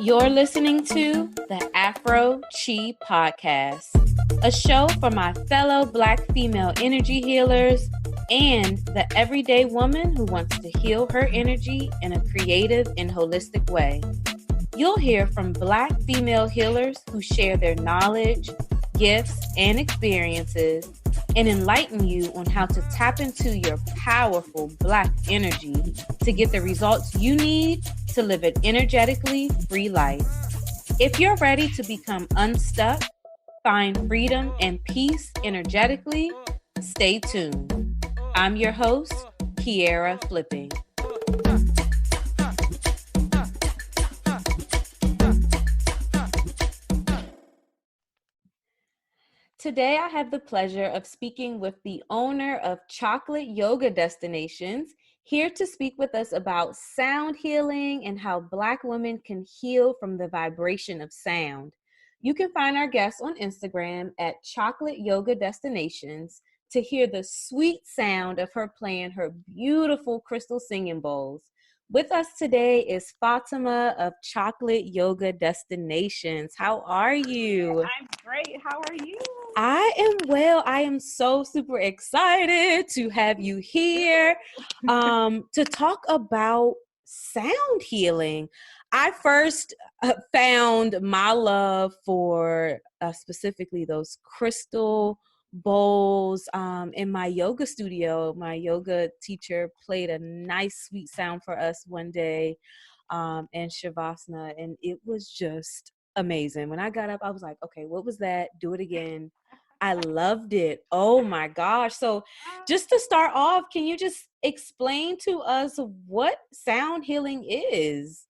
You're listening to the Afro Chi Podcast, a show for my fellow Black female energy healers and the everyday woman who wants to heal her energy in a creative and holistic way. You'll hear from Black female healers who share their knowledge, gifts, and experiences and enlighten you on how to tap into your powerful Black energy to get the results you need to live an energetically free life. If you're ready to become unstuck, find freedom and peace energetically, stay tuned. I'm your host, Kiera Flipping. Today, I have the pleasure of speaking with the owner of Chocolate Yoga Destinations, here to speak with us about sound healing and how Black women can heal from the vibration of sound. You can find our guest on Instagram at Chocolate Yoga Destinations to hear the sweet sound of her playing her beautiful crystal singing bowls. With us today is Fatima of Chocolate Yoga Destinations. How are you? I'm great. How are you? I am well. I am so super excited to have you here to talk about sound healing. I first found my love for specifically those crystal bowls in my yoga studio. My yoga teacher played a nice sweet sound for us one day in Shavasana, and it was just amazing. When I got up, I was like, okay, what was that? Do it again. I loved it. Oh my gosh. So just to start off, can you just explain to us what sound healing is?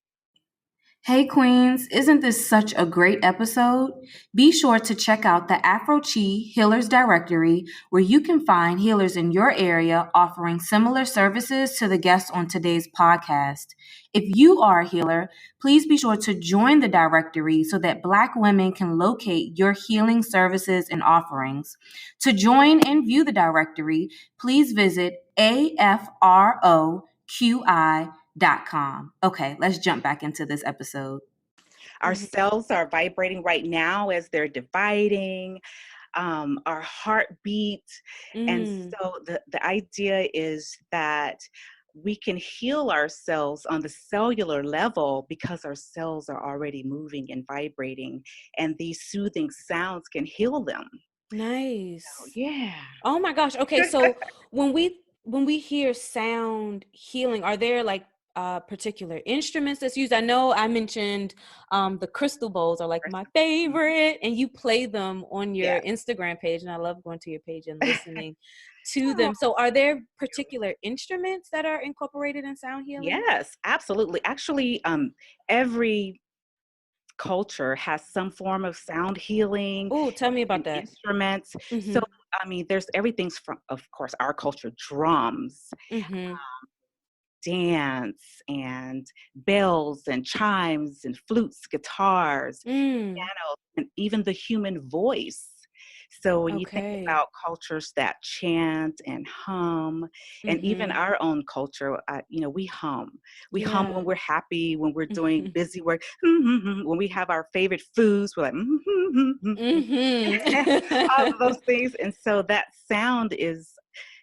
Hey Queens, isn't this such a great episode? Be sure to check out the Afro Chi Healers Directory, where you can find healers in your area offering similar services to the guests on today's podcast. If you are a healer, please be sure to join the directory so that Black women can locate your healing services and offerings. To join and view the directory, please visit afroqi.com. Okay, let's jump back into this episode. Our cells are vibrating right now as they're dividing, our heartbeat. And so the idea is that we can heal ourselves on the cellular level because our cells are already moving and vibrating, and these soothing sounds can heal them. Nice. So, yeah. Oh my gosh. Okay, so when we hear sound healing, are there like particular instruments that's used? I know I mentioned the crystal bowls are like my favorite, and you play them on your Instagram page, and I love going to your page and listening to them. So are there particular instruments that are incorporated in sound healing? Yes, absolutely. Actually, every culture has some form of sound healing. Oh, tell me about that. Instruments. So, I mean, there's everything's from, of course, our culture, drums, dance, and bells and chimes and flutes, guitars, pianos, and even the human voice. So when you think about cultures that chant and hum, and even our own culture, we hum. We hum when we're happy, when we're doing busy work, when we have our favorite foods, we're like, all of those things. And so that sound is,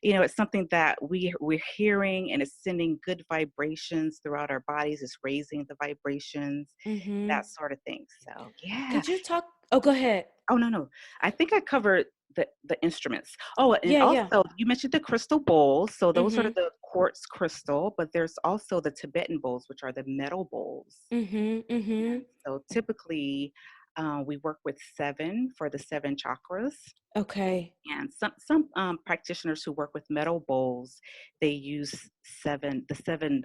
it's something that we're hearing, and it's sending good vibrations throughout our bodies. It's raising the vibrations, that sort of thing. So, yeah. Could you talk? Oh, go ahead. Oh, no. I think I covered the instruments. Oh, and also you mentioned the crystal bowls. So those are the quartz crystal, but there's also the Tibetan bowls, which are the metal bowls. So typically, we work with 7 for the 7 chakras. Okay. And some practitioners who work with metal bowls, they use the 7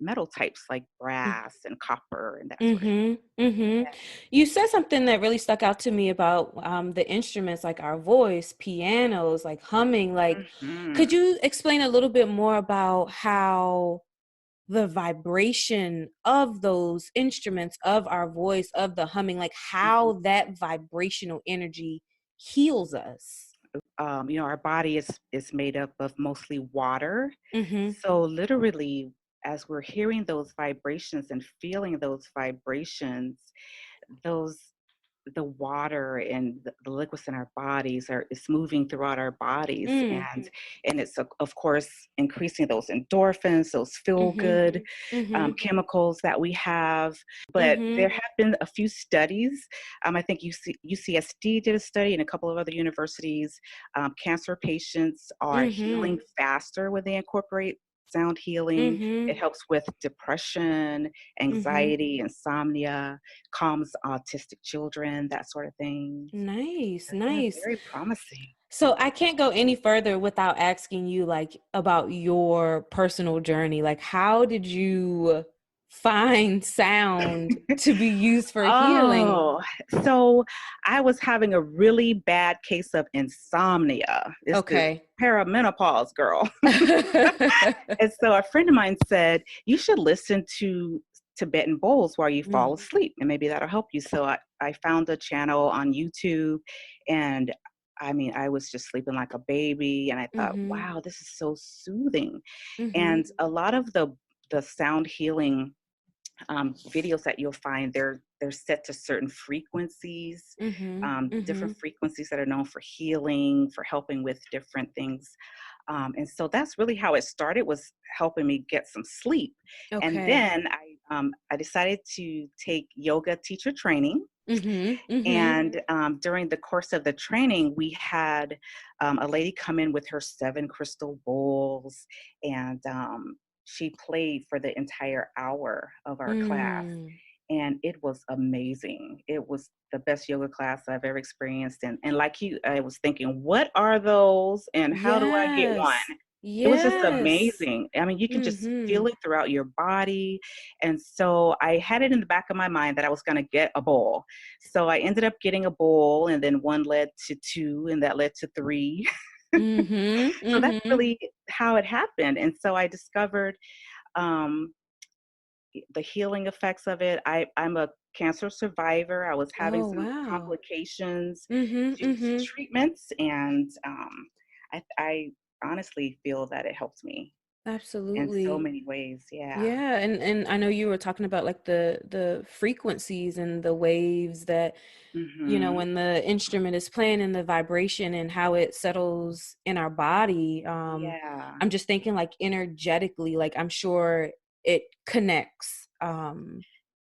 metal types like brass and copper and that sort of thing. Yeah. You said something that really stuck out to me about the instruments, like our voice, pianos, like humming. Like, could you explain a little bit more about how the vibration of those instruments, of our voice, of the humming, like how that vibrational energy heals us? Our body is made up of mostly water. So literally, as we're hearing those vibrations and feeling those vibrations, those the water and the liquids in our bodies is moving throughout our bodies, and it's of course increasing those endorphins, those feel good chemicals that we have. But there have been a few studies. I think UCSD did a study, and a couple of other universities. Cancer patients are healing faster when they incorporate sound healing. It helps with depression, anxiety, insomnia, calms autistic children, that sort of thing. Nice. Very promising. So I can't go any further without asking you like about your personal journey. Like, how did you find sound to be used for healing? So I was having a really bad case of insomnia. It's this perimenopause, girl. And so a friend of mine said, you should listen to Tibetan bowls while you fall asleep, and maybe that'll help you. So I found a channel on YouTube, and I mean, I was just sleeping like a baby, and I thought, wow, this is so soothing. And a lot of the sound healing videos that you'll find, they're set to certain frequencies, different frequencies that are known for healing, for helping with different things. And so that's really how it started, was helping me get some sleep. And then I decided to take yoga teacher training. And during the course of the training, we had a lady come in with her 7 crystal bowls, and she played for the entire hour of our class. And it was amazing. It was the best yoga class I've ever experienced. And like you, I was thinking, what are those and how do I get one? It was just amazing. I mean, you can just feel it throughout your body. And so I had it in the back of my mind that I was going to get a bowl. So I ended up getting a bowl, and then 1 led to 2, and that led to 3. So that's really how it happened. And so I discovered the healing effects of it. I'm a cancer survivor. I was having some complications due to treatments, and I honestly feel that it helped me. Absolutely. In so many ways. Yeah. And I know you were talking about like the frequencies and the waves that, you know, when the instrument is playing, and the vibration and how it settles in our body. I'm just thinking like energetically, like I'm sure it connects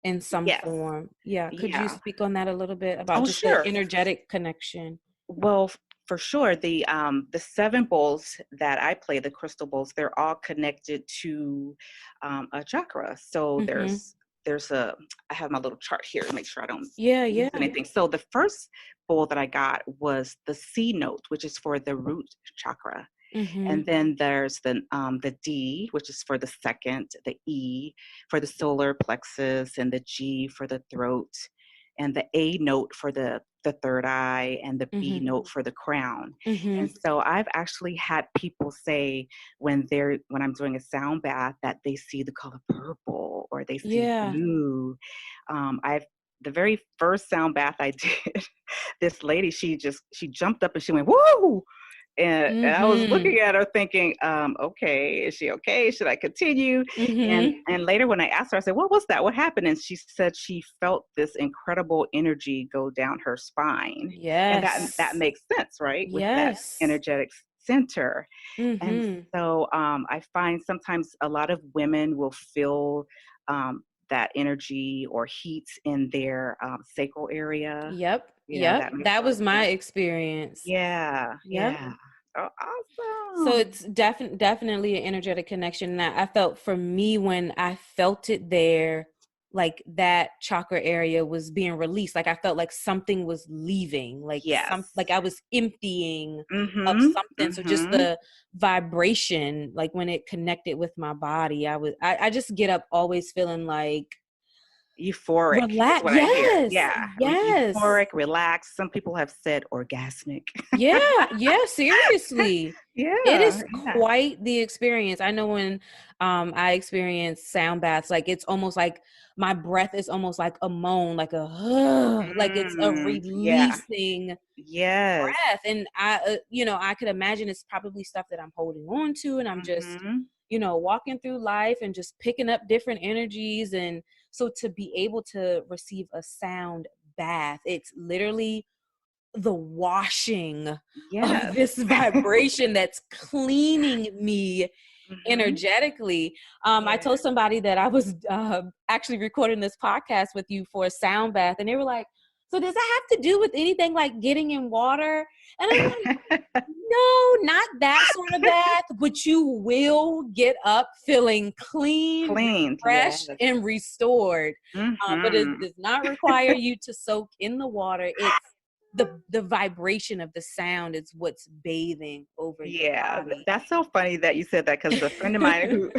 in some form. Yeah. Could you speak on that a little bit about just the energetic connection? Well, for sure. The 7 bowls that I play, the crystal bowls, they're all connected to a chakra. So I have my little chart here to make sure I don't miss anything. So the first bowl that I got was the C note, which is for the root chakra. And then there's the D, which is for the second, the E for the solar plexus, and the G for the throat, and the A note for the third eye, and the B note for the crown. And so I've actually had people say when I'm doing a sound bath that they see the color purple, or they see blue. The very first sound bath I did, this lady, she jumped up and she went, "Woo!" And I was looking at her thinking, okay, is she okay? Should I continue? And later when I asked her, I said, what was that? What happened? And she said she felt this incredible energy go down her spine. And that makes sense, right? With that energetic center. And so I find sometimes a lot of women will feel that energy or heat in their sacral area. That was my experience. Yeah. Oh, awesome. So it's definitely an energetic connection. And I felt, for me, when I felt it there, like that chakra area was being released. Like I felt like something was leaving, like like I was emptying of something. So just the vibration, like when it connected with my body, I just get up always feeling like euphoric. Relax. Euphoric, relaxed. Some people have said orgasmic. Seriously. It is quite the experience. I know when I experience sound baths, like it's almost like my breath is almost like a moan, like like it's a releasing breath. And I could imagine it's probably stuff that I'm holding on to, and I'm just walking through life and just picking up different energies. And so to be able to receive a sound bath, it's literally the washing of this vibration that's cleaning me energetically. I told somebody that I was actually recording this podcast with you for a sound bath, and they were like, so does that have to do with anything like getting in water? And I'm like, no, not that sort of bath, but you will get up feeling clean, refreshed, and restored. But it does not require you to soak in the water. It's the vibration of the sound is what's bathing over your body. That's so funny that you said that, because a friend of mine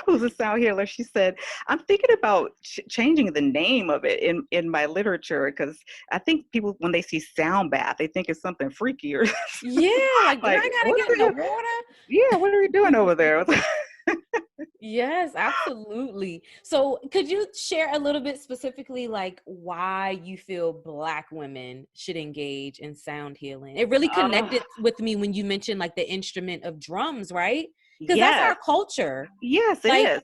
who's a sound healer, she said, I'm thinking about changing the name of it in my literature, because I think people, when they see sound bath, they think it's something freaky or like I gotta get in the water. What are we doing over there? Yes, absolutely. So could you share a little bit specifically like why you feel Black women should engage in sound healing? It really connected with me when you mentioned like the instrument of drums, right? Because that's our culture. Yes, it is.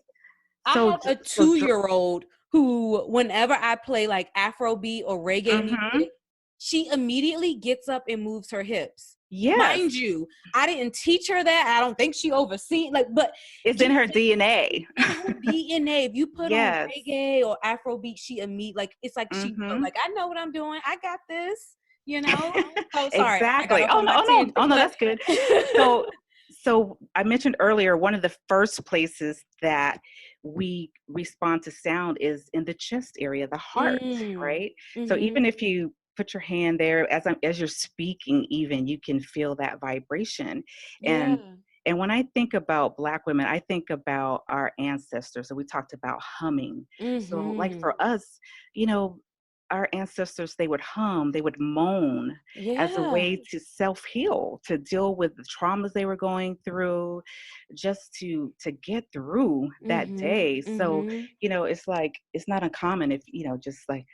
I have a 2-year-old who, whenever I play like Afrobeat or reggae music, she immediately gets up and moves her hips. Mind you, I didn't teach her that. I don't think she overseen but it's in her DNA. If you put on reggae or Afrobeat, she immediately it's like she knows, like, I know what I'm doing. I got this, Oh, sorry. Exactly. Oh no, that's good. So I mentioned earlier, one of the first places that we respond to sound is in the chest area, the heart, right? So even if you put your hand there as you're speaking, even you can feel that vibration. And when I think about Black women, I think about our ancestors. So we talked about humming. So like for us, our ancestors, they would hum, they would moan as a way to self-heal, to deal with the traumas they were going through, just to get through that day. So, it's like, it's not uncommon if, just like,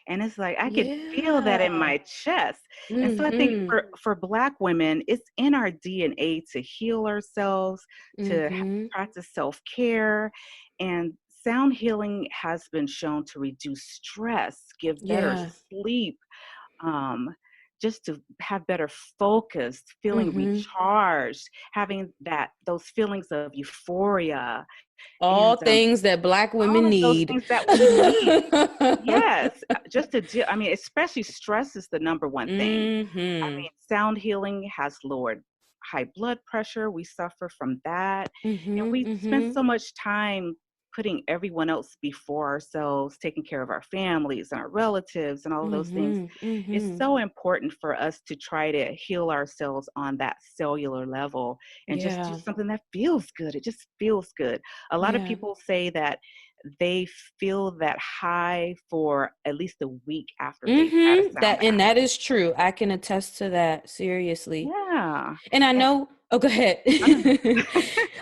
and it's like, I could feel that in my chest. And so I think for Black women, it's in our DNA to heal ourselves, to practice self-care. And sound healing has been shown to reduce stress, give better sleep, just to have better focus, feeling recharged, having those feelings of euphoria. All things that Black women need. Those things that we need. Yes. Just to do, especially stress is the number one thing. Sound healing has lowered high blood pressure. We suffer from that. And we spend so much time putting everyone else before ourselves, taking care of our families and our relatives and all of those things. It's so important for us to try to heal ourselves on that cellular level and just do something that feels good. It just feels good. A lot of people say that they feel that high for at least a week after they've had a sound bath. And that is true. I can attest to that, seriously. Yeah. And I know, go ahead.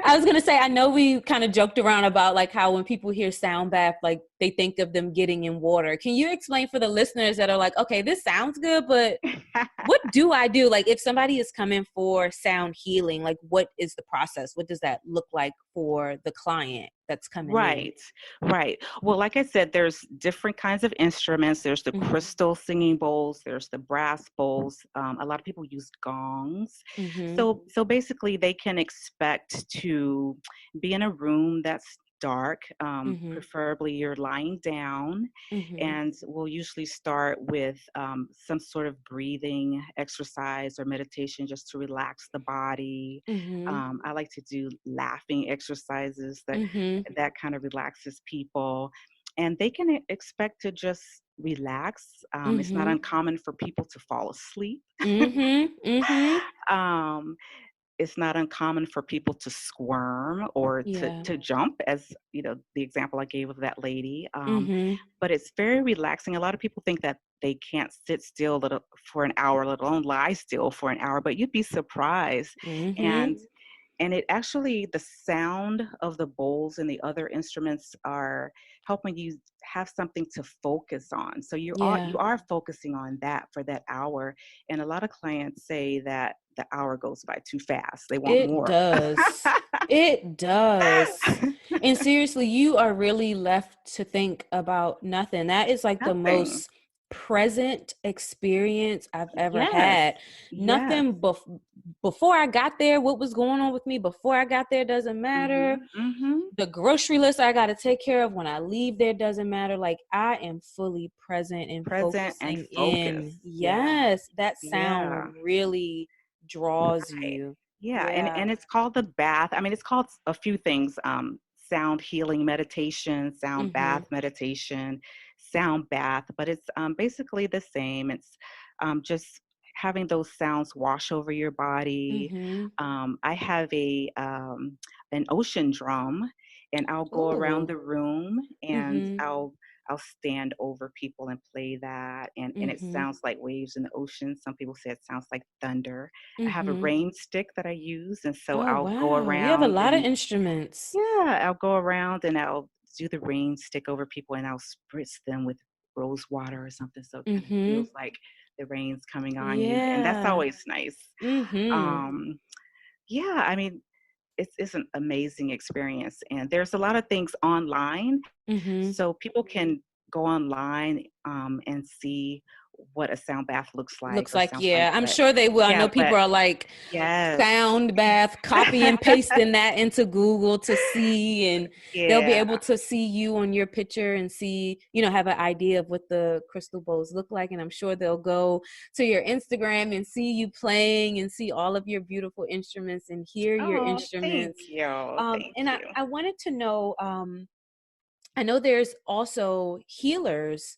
I was going to say, I know we kind of joked around about like how when people hear sound bath, like they think of them getting in water. Can you explain for the listeners that are like, okay, this sounds good, but what do I do? Like if somebody is coming for sound healing, like what is the process? What does that look like for the client that's coming in? Right. Well, like I said, there's different kinds of instruments. There's the crystal singing bowls. There's the brass bowls. A lot of people use gongs. So basically they can expect to be in a room that's dark. Preferably you're lying down, and we'll usually start with some sort of breathing exercise or meditation just to relax the body. I like to do laughing exercises that kind of relaxes people, and they can expect to just relax. It's not uncommon for people to fall asleep. It's not uncommon for people to squirm or to jump, as the example I gave of that lady. But it's very relaxing. A lot of people think that they can't sit still for an hour, let alone lie still for an hour, but you'd be surprised. And And it actually, the sound of the bowls and the other instruments are helping you have something to focus on. So you are focusing on that for that hour. And a lot of clients say that the hour goes by too fast. They want It more. does. It does. And seriously, you are really left to think about nothing. That is like the Nothing. most present experience I've ever Yes. had. Yes. Nothing before I got there, what was going on with me before I got there doesn't matter. The grocery list I got to take care of when I leave there doesn't matter. Like, I am fully present and Present and focusing in. focused. Yeah. Yes, that sound Yeah. really draws Right. you. Yeah. Yeah. And it's called the bath. I mean, it's called a few things. Sound healing meditation, sound Mm-hmm. bath meditation, sound bath, but it's basically the same. It's just having those sounds wash over your body. Mm-hmm. I have an ocean drum, and I'll go around Ooh. the room, and Mm-hmm. I'll stand over people and play that, and it Mm-hmm. sounds like waves in the ocean. Some people say it sounds like thunder. I have a Mm-hmm. rain stick that I use, and so Oh, I'll go wow. You have a around lot of and instruments. yeah, I'll go around and I'll do the rain stick over people, and I'll spritz them with rose water or something, so it kind of Mm-hmm. feels like the rain's coming on you, and that's Yeah. always nice. Mm-hmm. Um, yeah, I mean, it's an amazing experience, and there's a lot of things online, Mm-hmm. so people can go online and see what a sound bath looks like Looks or like, sounds like. yeah. I'm But sure they will. I yeah, know people but are like yes. sound bath, copy and pasting that into Google to see, and they'll be Yeah. able to see you on your picture and see, you know, have an idea of what the crystal bowls look like. And I'm sure they'll go to your Instagram and see you playing and see all of your beautiful instruments and hear your Oh, thank instruments. you. Thank And you. I wanted to know, I know there's also healers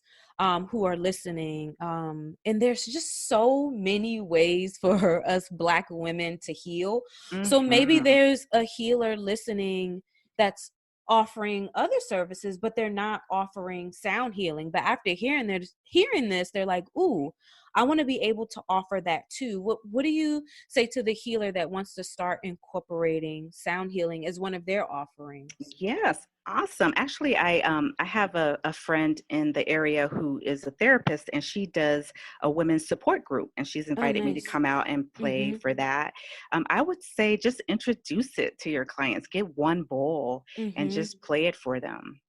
who are listening, and there's just so many ways for us Black women to heal. So maybe Mhm. there's a healer listening that's offering other services, but they're not offering sound healing. But after hearing this, they're like, "Ooh, I want to be able to offer that too." What do you say to the healer that wants to start incorporating sound healing as one of their offerings? Yes, awesome. Actually, I have a friend in the area who is a therapist, and she does a women's support group, and she's Oh, invited me to nice. come out and play Mm-hmm. for that. I would say just introduce it to your clients. Get one bowl and Mm-hmm. just play it for them.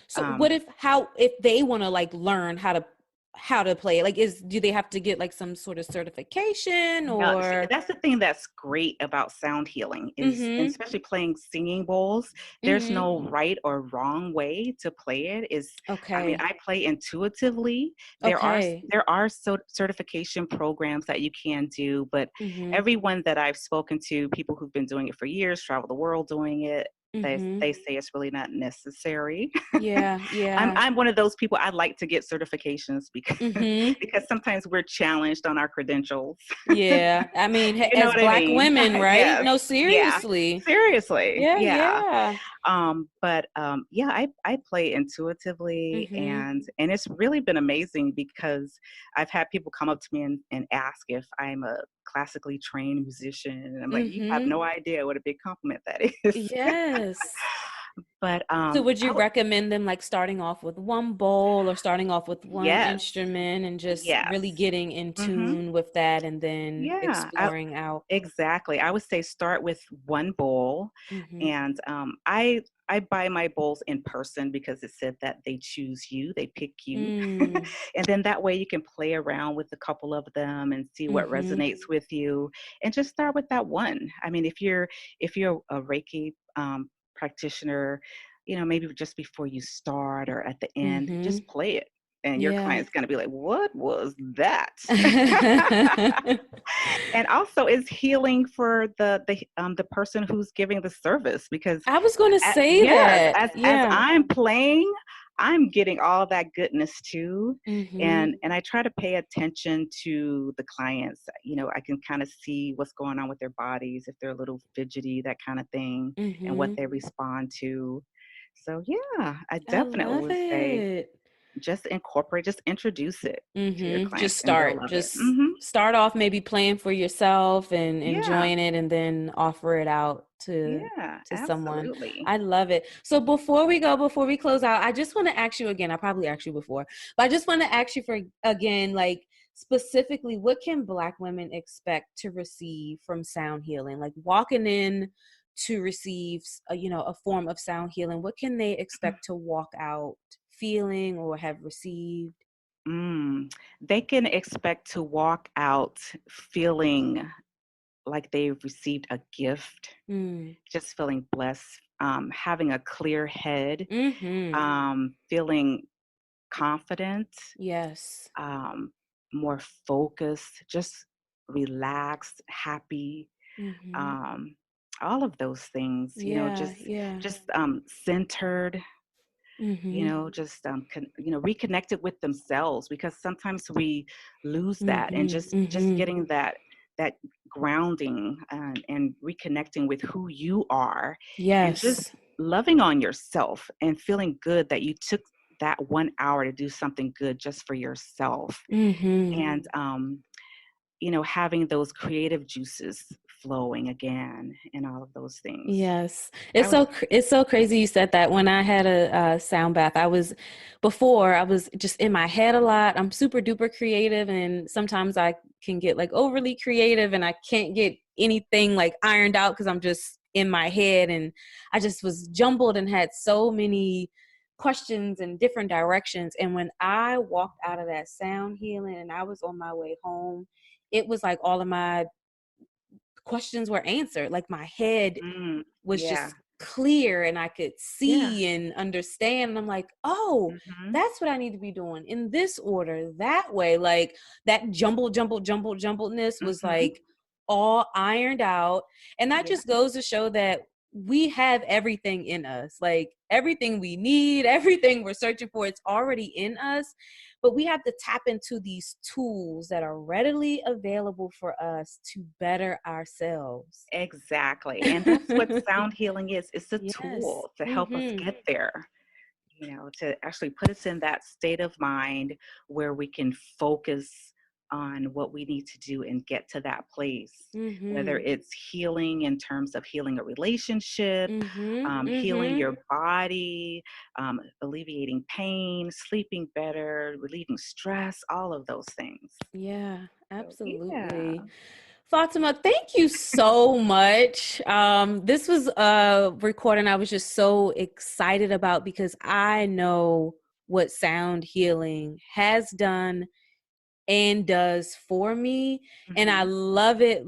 So what Um, if they want to like learn how to play it? Like, do they have to get like some sort of certification No, see, or? that's the thing that's great about sound healing is, and Mm-hmm. especially playing singing bowls, there's Mm-hmm. no right or wrong way to play it. I mean, Okay. I play intuitively. Okay. There are certification programs that you can do, but Mm-hmm. everyone that I've spoken to, people who've been doing it for years, travel the world doing it, Mm-hmm. they say it's really not necessary. Yeah. Yeah. I'm one of those people. I like to get certifications because Mm-hmm. because sometimes we're challenged on our credentials. Yeah. I mean, You know as what I Black mean? women, right? Yes. No, Yeah. seriously. Seriously. Yeah. Yeah. Yeah. But yeah, I play intuitively, Mm-hmm. and it's really been amazing because I've had people come up to me and ask if I'm a classically trained musician, and I'm like, you have Mm-hmm. no idea what a big compliment that is. Yes. But So would you I would, recommend them like starting off with one bowl or starting off with one yes, instrument and just yes. really getting in Hmm. tune with that and then Yeah, exploring out? exactly. I would say start with one bowl, Mm-hmm. and I buy my bowls in person because it said that they choose you, they pick you, Mm, and then that way you can play around with a couple of them and see what mm-hmm. resonates with you, and just start with that one. I mean, if you're a Reiki practitioner, you know, maybe just before you start or at the end, Mm-hmm. just play it, and your Yeah. client's going to be like, "What was that?" And also is healing for the person who's giving the service, because I was going to say yes, that. as Yeah. I'm playing, I'm getting all that goodness too. Mm-hmm. And I try to pay attention to the clients. You know, I can kind of see what's going on with their bodies, if they're a little fidgety, that kind of thing, and what Mm-hmm. they respond to. So yeah, I I definitely love would say it. just incorporate, just introduce it to your clients. Just start. Just start off maybe playing for yourself and enjoying it, and then offer it out to someone. I love it. So before we close out, I just want to ask you again, I probably asked you before, but I just want to ask you like specifically, what can Black women expect to receive from sound healing? Like walking in to receive a form of sound healing, what can they expect to walk out feeling or have received? They can expect to walk out feeling like they've received a gift, just feeling blessed, having a clear head, feeling confident, more focused, just relaxed, happy, all of those things, just centered, just reconnected with themselves, because sometimes we lose that, and just getting that grounding and reconnecting with who you are, and just loving on yourself and feeling good that you took that 1 hour to do something good just for yourself, and having those creative juices flowing again, and all of those things. Yes. It's so crazy you said that. When I had a sound bath, I was just in my head a lot. I'm super duper creative, and sometimes I can get like overly creative, and I can't get anything like ironed out because I'm just in my head, and I just was jumbled and had so many questions in different directions. And when I walked out of that sound healing and I was on my way home, it was like all of my questions were answered. Like my head was just clear, and I could see and understand. And I'm like, oh, that's what I need to be doing in this order, that way. Like that jumbledness was like all ironed out. And that just goes to show that we have everything in us, like everything we need, everything we're searching for, it's already in us. But we have to tap into these tools that are readily available for us to better ourselves. Exactly. And that's what sound healing is. It's a tool to help us get there, to actually put us in that state of mind where we can focus on what we need to do and get to that place, whether it's healing in terms of healing a relationship, healing your body, alleviating pain, sleeping better, relieving stress, all of those things. Yeah, absolutely. Fatima, thank you so much. This was a recording I was just so excited about, because I know what sound healing has done and does for me. And I love it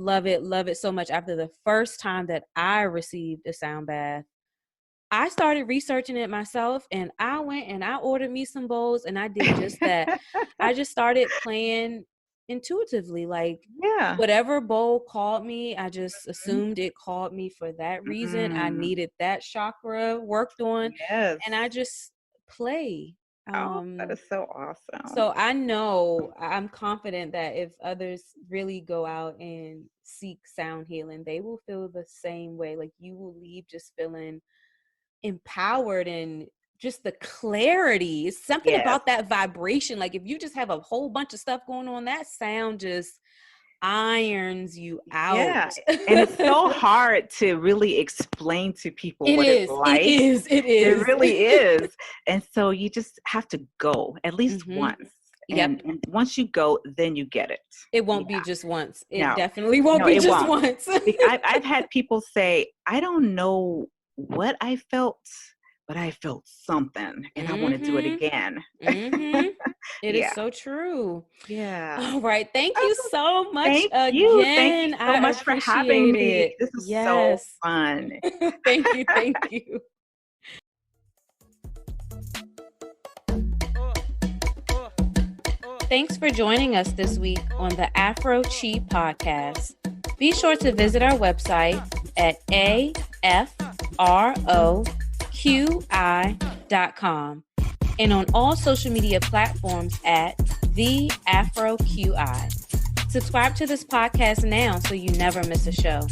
so much. After the first time that I received a sound bath, I started researching it myself, and I went and I ordered me some bowls, and I did just that. I just started playing intuitively, like whatever bowl called me, I just assumed it called me for that reason. I needed that chakra worked on, and I just play. That is so awesome. So I know, I'm confident that if others really go out and seek sound healing, they will feel the same way. Like you will leave just feeling empowered, and just the clarity. It's something about that vibration. Like if you just have a whole bunch of stuff going on, that sound just irons you out. Yeah, and it's so hard to really explain to people what it's like. It is. It really is. And so you just have to go at least once. And once you go, then you get it. It won't be just once. It definitely won't be just once. I've had people say, I don't know what I felt, but I felt something, and I want to do it again. It is so true. Yeah. All right. Thank you so much Thank again. You. Thank you so much for having me. This is so fun. Thank you. Thanks for joining us this week on the Afro Chi podcast. Be sure to visit our website at afroqi.com and on all social media platforms at The Afro QI. Subscribe to this podcast now so you never miss a show.